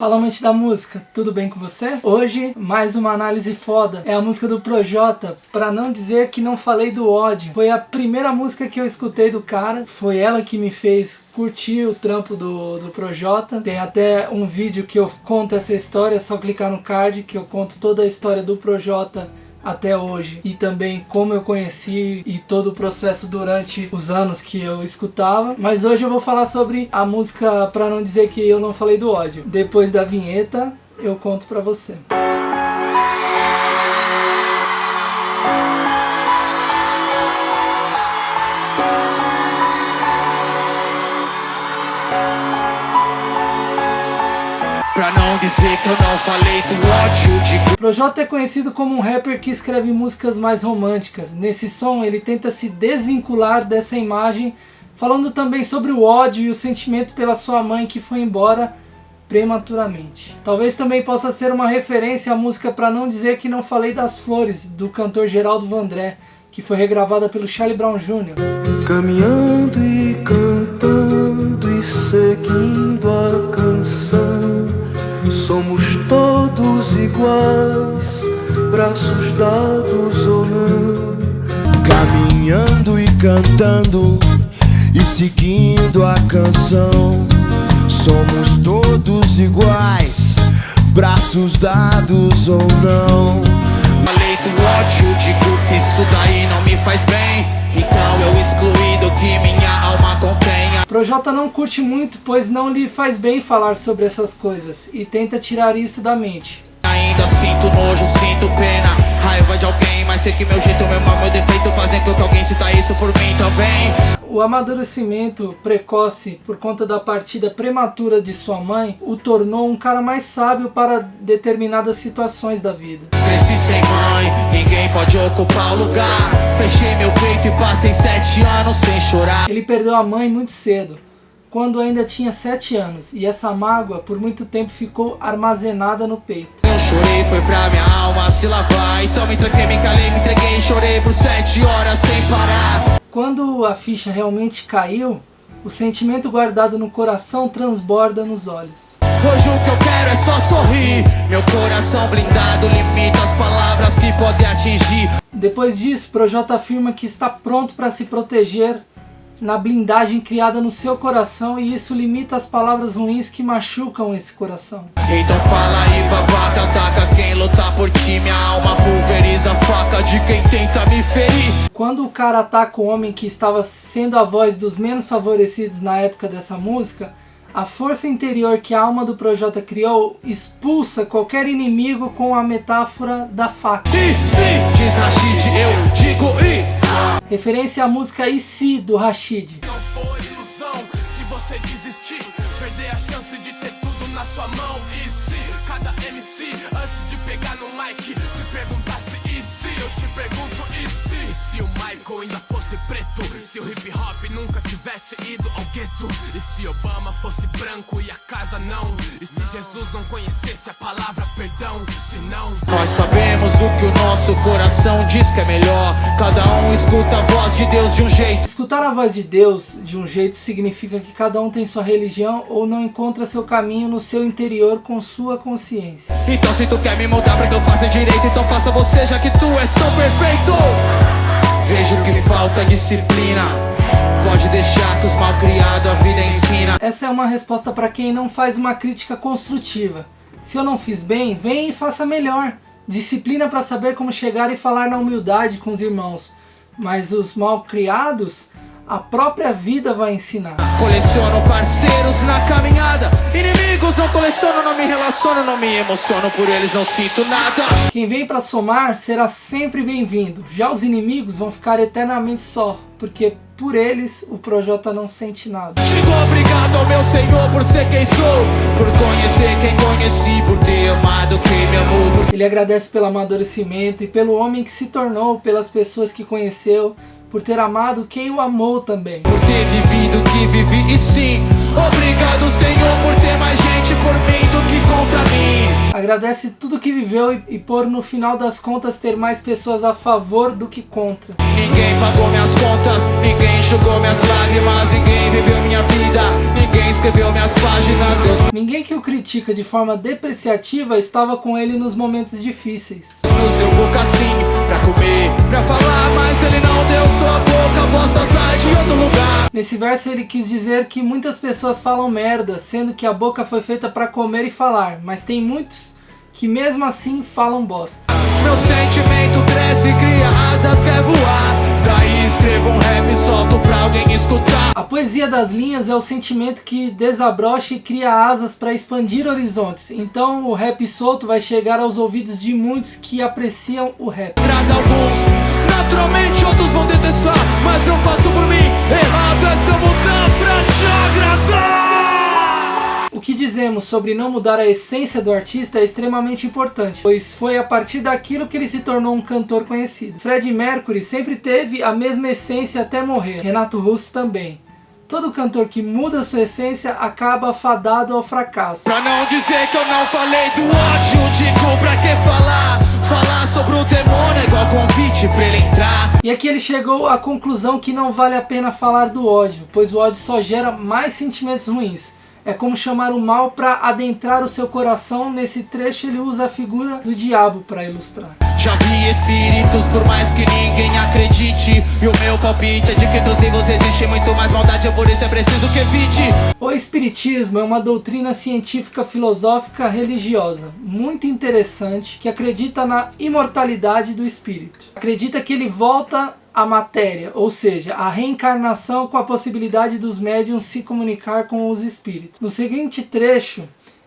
Fala, amante da música, tudo bem com você? Hoje, mais uma análise foda. É a música do Projota, Pra Não Dizer Que Não Falei do Ódio. Foi a primeira música que eu escutei do cara. Foi ela que me fez curtir o trampo do Projota. Tem até um vídeo que eu conto essa história, é só clicar no card que eu conto toda a história do Projota até hoje, e também como eu conheci e todo o processo durante os anos que eu escutava. Mas hoje eu vou falar sobre a música Pra Não Dizer Que Eu Não Falei do Ódio. Depois da vinheta eu conto pra você. Pra não dizer que eu não falei do ódio de... Projota é conhecido como um rapper que escreve músicas mais românticas. Nesse som ele tenta se desvincular dessa imagem, falando também sobre o ódio e o sentimento pela sua mãe que foi embora prematuramente. Talvez também possa ser uma referência à música Pra Não Dizer Que Não Falei das Flores, do cantor Geraldo Vandré, que foi regravada pelo Charlie Brown Jr. Caminhando e cantando e seguindo a canção, somos todos iguais, braços dados ou não. Caminhando e cantando e seguindo a canção, somos todos iguais, braços dados ou não. Falei do ódio, digo que isso daí não me faz bem, então eu excluí do que minha alma contenha. Projota não curte muito, pois não lhe faz bem falar sobre essas coisas, e tenta tirar isso da mente. Ainda sinto nojo, sinto pena, raiva de alguém, mas sei que meu jeito, meu mal, meu defeito fazem com que alguém sinta isso por mim também. O amadurecimento precoce por conta da partida prematura de sua mãe o tornou um cara mais sábio para determinadas situações da vida. Cresci sem mãe, ninguém pode ocupar o lugar. Fechei meu peito e passei 7 anos sem chorar. Ele perdeu a mãe muito cedo, quando ainda tinha 7 anos, e essa mágoa por muito tempo ficou armazenada no peito. Eu chorei, foi pra minha alma se lavar, então me tranquei, me calei, me entreguei e chorei por 7 horas sem parar. Quando a ficha realmente caiu, o sentimento guardado no coração transborda nos olhos. Hoje o que eu quero é só sorrir, meu coração blindado limita as palavras que podem atingir. Depois disso, Projota afirma que está pronto para se proteger na blindagem criada no seu coração, e isso limita as palavras ruins que machucam esse coração. Então fala aí, babaca, ataca quem lutar por ti, minha alma pulveriza a faca de quem tenta me ferir. Quando o cara ataca o homem que estava sendo a voz dos menos favorecidos na época dessa música, a força interior que a alma do Projota criou expulsa qualquer inimigo com a metáfora da faca. E se diz Rashid, eu digo isso. Referência à música E Se, do Rashid. Não foi ilusão se você desistir, perder a chance de ter tudo na sua mão. E se cada MC, antes de pegar no mic, se perguntasse e se, eu te pergunto e se? E se o Michael ainda fosse preto? Se o hip hop nunca tivesse ido ao gueto? E se Obama fosse branco e a casa não? E se Jesus não conhecesse a palavra perdão? Se não, Nós sabemos o que o nosso coração diz que é melhor. Cada um escuta a voz de Deus de um jeito. Escutar a voz de Deus de um jeito significa que cada um tem sua religião ou não encontra seu caminho no seu interior com sua consciência. Então se tu quer me mudar pra que eu faça direito, então faça você, já que tu és tão perfeito. Vejo que falta disciplina, pode deixar que os malcriados a vida ensina. Essa é uma resposta para quem não faz uma crítica construtiva. Se eu não fiz bem, vem e faça melhor. Disciplina para saber como chegar e falar na humildade com os irmãos. Mas os malcriados, a própria vida vai ensinar. Coleciono parceiros na caminhada, inimigos não coleciono, não me relaciono, não me emociono, por eles não sinto nada. Quem vem para somar será sempre bem-vindo. Já os inimigos vão ficar eternamente só, porque por eles o Projota não sente nada. Digo obrigado ao meu Senhor por ser quem sou, por conhecer quem conheci, por ter amado quem me amou. Ele agradece pelo amadurecimento e pelo homem que se tornou, pelas pessoas que conheceu, por ter amado quem o amou também. Por ter vivido o que vivi, e sim, obrigado Senhor por ter mais gente por mim do que contra mim. Agradece tudo que viveu e por no final das contas ter mais pessoas a favor do que contra. Ninguém pagou minhas contas, ninguém enxugou minhas lágrimas, ninguém viveu minha vida, ninguém quem escreveu minhas páginas. Deus Ninguém que o critica de forma depreciativa estava com ele nos momentos difíceis. nos deu boca sim, pra comer, pra falar, mas ele não deu sua boca, a bosta sai de outro lugar. Nesse verso ele quis dizer que muitas pessoas falam merda, sendo que a boca foi feita para comer e falar, mas tem muitos que mesmo assim falam bosta. Meu sentimento cresce, cria asas, quer voar. Daí escrevo um rap, solto pra alguém escutar. A poesia das linhas é o sentimento que desabrocha e cria asas para expandir horizontes. Então o rap solto vai chegar aos ouvidos de muitos que apreciam o rap. Trata alguns, naturalmente outros vão detestar, mas eu faço por mim, errado é se eu mudar pra te agradar. O que dizemos sobre não mudar a essência do artista é extremamente importante, pois foi a partir daquilo que ele se tornou um cantor conhecido. Freddie Mercury sempre teve a mesma essência até morrer, Renato Russo também. Todo cantor que muda sua essência acaba fadado ao fracasso. Pra não dizer que eu não falei do ódio, digo pra que falar? Falar sobre o demônio é igual convite pra ele entrar. E aqui ele chegou à conclusão que não vale a pena falar do ódio, pois o ódio só gera mais sentimentos ruins. É como chamar o mal para adentrar o seu coração. Nesse trecho ele usa a figura do diabo para ilustrar. Já vi espíritos, por mais que ninguém acredite. E o meu palpite é de que entre os vivos existe muito mais maldade, por isso é preciso que evite. O espiritismo é uma doutrina científica, filosófica, religiosa, muito interessante, que acredita na imortalidade do espírito. Acredita que ele volta à matéria, ou seja, a reencarnação, com a possibilidade dos médiuns se comunicar com os espíritos. No seguinte trecho,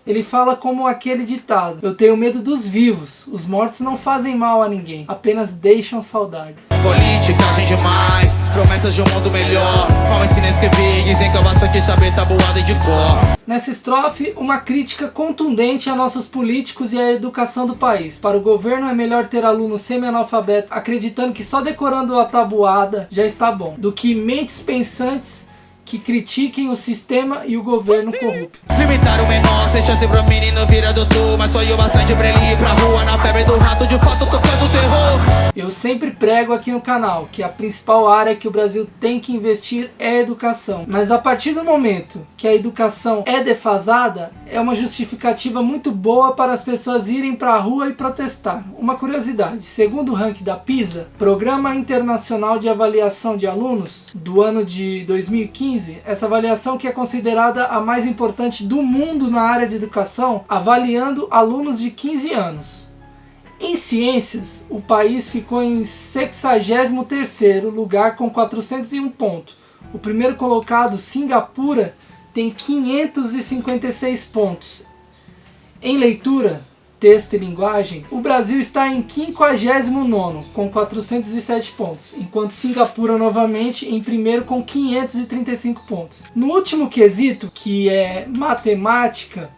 ele fala como aquele ditado: eu tenho medo dos vivos, os mortos não fazem mal a ninguém, apenas deixam saudades. Politicagem demais, promessas de um mundo melhor. Mal ensina a escrever, dizem que eu bastante saber tabuada e de cor. Nessa estrofe, uma crítica contundente a nossos políticos e à educação do país. Para o governo é melhor ter alunos semi-analfabetos acreditando que só decorando a tabuada já está bom, do que mentes pensantes que critiquem o sistema e o governo corrupto. Limitar o menor, sem chance pro menino virar doutor, mas foi o bastante pra ele ir pra rua na febre do rato, de fato tocando terror. Eu sempre prego aqui no canal que a principal área que o Brasil tem que investir é a educação. Mas a partir do momento que a educação é defasada, é uma justificativa muito boa para as pessoas irem para a rua e protestar. Uma curiosidade, segundo o ranking da PISA, Programa Internacional de Avaliação de Alunos, do ano de 2015, essa avaliação que é considerada a mais importante do mundo na área de educação, avaliando alunos de 15 anos. Em ciências, o país ficou em 63º lugar com 401 pontos. O primeiro colocado, Singapura, tem 556 pontos. Em leitura, texto e linguagem, o Brasil está em 59º, com 407 pontos, enquanto Singapura novamente em primeiro com 535 pontos. No último quesito, que é matemática,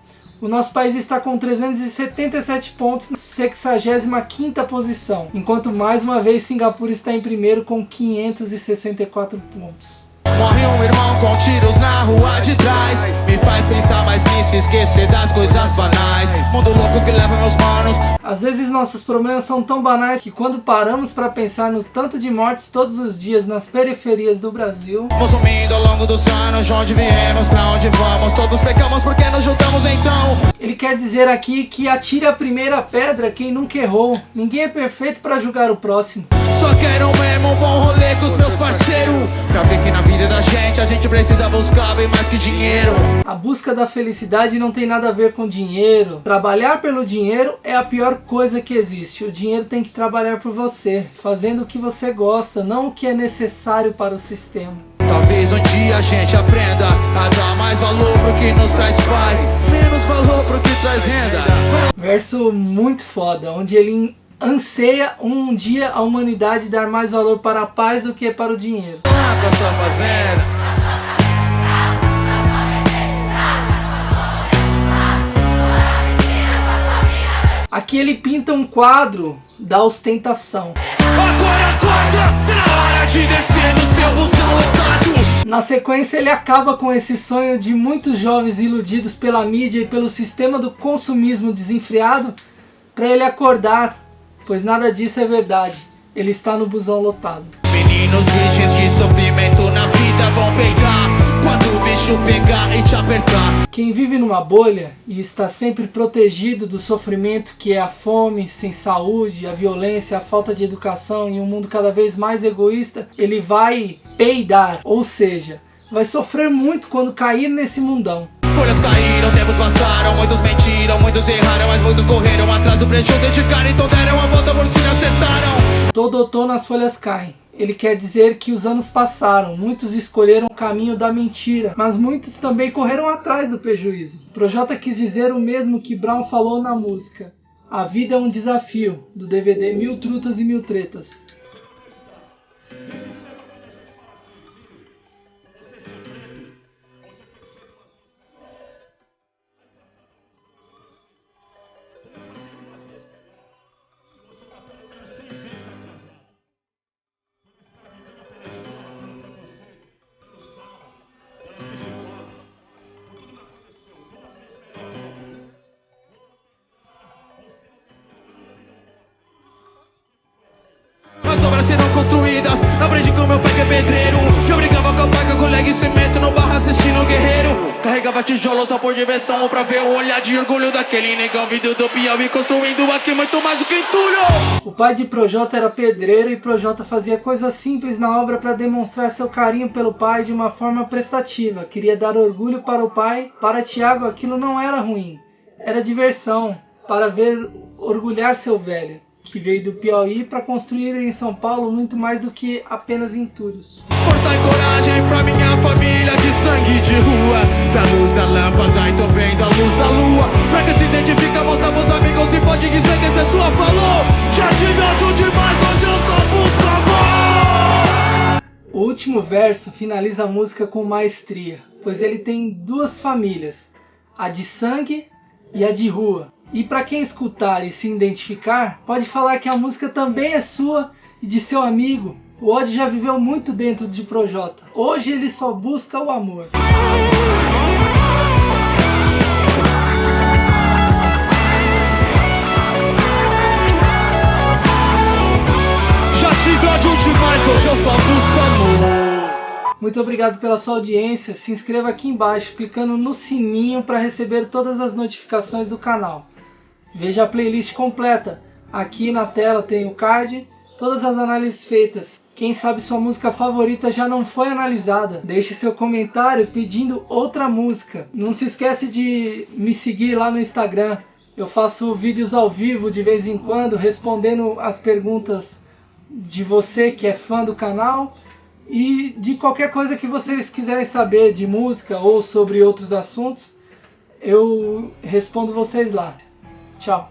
o nosso país está com 377 pontos na 65ª posição, enquanto mais uma vez Singapura está em primeiro com 564 pontos. Morre um irmão com tiros na rua de trás, me faz pensar mais nisso, esquecer das coisas banais. Mundo louco que leva meus manos. Às vezes nossos problemas são tão banais que quando paramos para pensar no tanto de mortes todos os dias nas periferias do Brasil, Consumindo ao longo dos anos, de onde viemos, pra onde vamos, todos pecamos porque nos juntamos então. ele quer dizer aqui que atire a primeira pedra quem nunca errou. Ninguém é perfeito para julgar o próximo. Só quero mesmo um bom rolê com os meus parceiros, pra ver que na vida da gente a gente precisa buscar bem mais que dinheiro. A busca da felicidade não tem nada a ver com dinheiro. Trabalhar pelo dinheiro é a pior coisa que existe. O dinheiro tem que trabalhar por você, fazendo o que você gosta, não o que é necessário para o sistema. Talvez um dia a gente aprenda a dar mais valor pro que nos traz paz, menos valor pro que traz renda. Verso muito foda, onde ele anseia um dia a humanidade dar mais valor para a paz do que para o dinheiro. Lá pra sua fazenda. Aqui ele pinta um quadro da ostentação. Agora acorda, tá na hora de descer do seu busão lotado. Na sequência ele acaba com esse sonho de muitos jovens iludidos pela mídia e pelo sistema do consumismo desenfreado, para ele acordar, pois nada disso é verdade. Ele está no busão lotado. Meninos virgens de sofrimento na vida vão peidar. Quando bicho pegar e te apertar. Quem vive numa bolha e está sempre protegido do sofrimento que é a fome, sem saúde, a violência, a falta de educação e um mundo cada vez mais egoísta, ele vai peidar, ou seja, vai sofrer muito quando cair nesse mundão. Folhas caíram, tempos passaram, muitos mentiram, muitos erraram, mas muitos correram atrás do prejuízo, dedicaram, então deram a volta por cima e acertaram. Todo outono as folhas caem. Ele quer dizer que os anos passaram, muitos escolheram o caminho da mentira, mas muitos também correram atrás do prejuízo. Projota quis dizer o mesmo que Brown falou na música. A vida é um desafio, do DVD Mil Trutas e Mil Tretas. As obras serão construídas, aprendi com meu pai que é pedreiro, que eu brincava com a placa, colega em cimento no barra assistindo o guerreiro. Carregava tijolo só por diversão ou pra ver o olhar de orgulho daquele negão vindo do Piauí, construindo aqui muito mais do que entulho. O pai de Projota era pedreiro e Projota fazia coisas simples na obra para demonstrar seu carinho pelo pai de uma forma prestativa. Queria dar orgulho para o pai. Para Thiago aquilo não era ruim, era diversão, para ver orgulhar seu velho, que veio do Piauí para construir em São Paulo muito mais do que apenas entulhos. Força e coragem pra minha família de sangue de rua, da luz da lâmpada e também da luz da lua. Pra que se identifica, mostra pros amigos e pode dizer que esse é sua falou. Já tive ódio demais, hoje eu só busco amor. O último verso finaliza a música com maestria, pois ele tem duas famílias, a de sangue e a de rua. E para quem escutar e se identificar, pode falar que a música também é sua e de seu amigo. O ódio já viveu muito dentro de Projota. Hoje ele só busca o amor. Já tive ódio demais, hoje eu só busco amor. Muito obrigado pela sua audiência. Se inscreva aqui embaixo clicando no sininho para receber todas as notificações do canal. Veja a playlist completa. Aqui na tela tem o card, todas as análises feitas. Quem sabe sua música favorita já não foi analisada. Deixe seu comentário pedindo outra música. Não se esquece de me seguir lá no Instagram. Eu faço vídeos ao vivo de vez em quando, respondendo as perguntas de você que é fã do canal. E de qualquer coisa que vocês quiserem saber de música ou sobre outros assuntos, eu respondo vocês lá. Tchau.